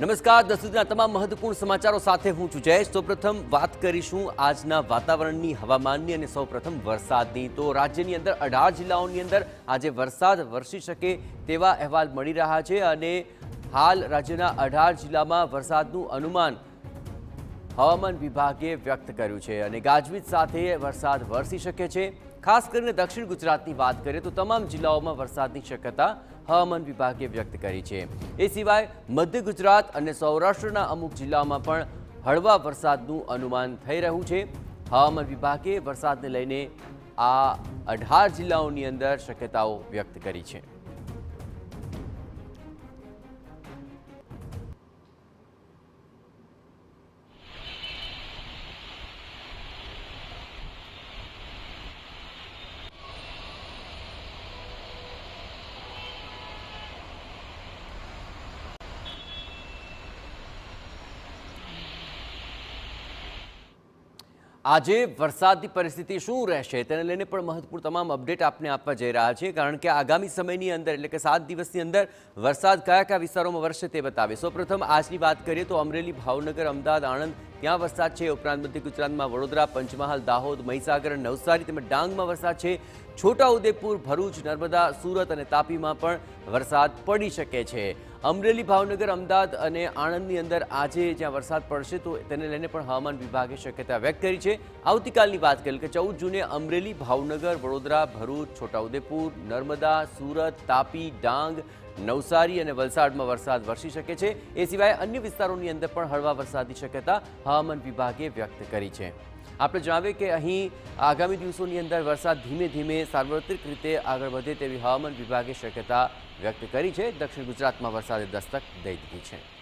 નમસ્કાર, દસના તમામ મહત્વપૂર્ણ સમાચારો સાથે હું છું જયેશ। સૌપ્રથમ વાત કરીશું આજના વાતાવરણની, હવામાનની અને સૌપ્રથમ વરસાદની। તો રાજ્યની અંદર 18 જિલ્લાઓની અંદર આજે વરસાદ વરસી શકે તેવા અહેવાલ મળી રહ્યા છે અને હાલ રાજ્યના 18 જિલ્લામાં વરસાદનું અનુમાન હવામાન વિભાગે વ્યક્ત કર્યું છે અને ગાજવીજ સાથે વરસાદ વરસી શકે છે। ખાસ કરીને દક્ષિણ ગુજરાતની વાત કરીએ તો તમામ જિલ્લાઓમાં વરસાદની શક્યતા હવામાન વિભાગે વ્યક્ત કરી છે। એ સિવાય મધ્ય ગુજરાત અને સૌરાષ્ટ્રના અમુક જિલ્લાઓમાં પણ હળવા વરસાદનું અનુમાન થઈ રહ્યું છે। હવામાન વિભાગે વરસાદને લઈને આ 18 જિલ્લાઓની અંદર શક્યતાઓ વ્યક્ત કરી છે। આજે વરસાદની પરિસ્થિતિ શું રહેશે તેને લઈને પણ મહત્વપૂર્ણ તમામ અપડેટ આપને આપવા જઈ રહ્યા છે, કારણ કે આગામી સમયની અંદર એટલે કે 7 દિવસની અંદર વરસાદ કયા કયા વિસ્તારોમાં વરસશે તે બતાવે। સૌપ્રથમ આજની વાત કરીએ તો અમરેલી, ભાવનગર, અમદાવાદ, આણંદ ત્યાં વરસાદ છે। ઉપરાંત મધ્ય ગુજરાતમાં વડોદરા, પંચમહાલ, દાહોદ, મહીસાગર, નવસારી તેમજ ડાંગમાં વરસાદ છે। છોટાઉદેપુર, ભરૂચ, નર્મદા, સુરત અને તાપીમાં પણ વરસાદ પડી શકે છે। અમરેલી, ભાવનગર, અમદાવાદ અને આણંદની અંદર આજે જ્યાં વરસાદ પડશે તો તેને લઈને પણ હવામાન વિભાગે શક્યતા વ્યક્ત કરી છે। આવતીકાલની વાત કરીએ કે 14 જૂને અમરેલી, ભાવનગર, વડોદરા, ભરૂચ, છોટાઉદેપુર, નર્મદા, સુરત, તાપી, ડાંગ, નવસારી અને વલસાડમાં વરસાદ વરસી શકે છે। એ સિવાય અન્ય વિસ્તારોની અંદર પણ હળવા વરસાદની શક્યતા હવામાન વિભાગે વ્યક્ત કરી છે। આપણે જણાવીએ કે અહીં આગામી દિવસોની અંદર વરસાદ ધીમે ધીમે સાર્વત્રિક રીતે આગળ વધે તેવી હવામાન વિભાગે શક્યતા વ્યક્ત કરી છે। દક્ષિણ ગુજરાતમાં વરસાદે દસ્તક દઈ દીધી છે।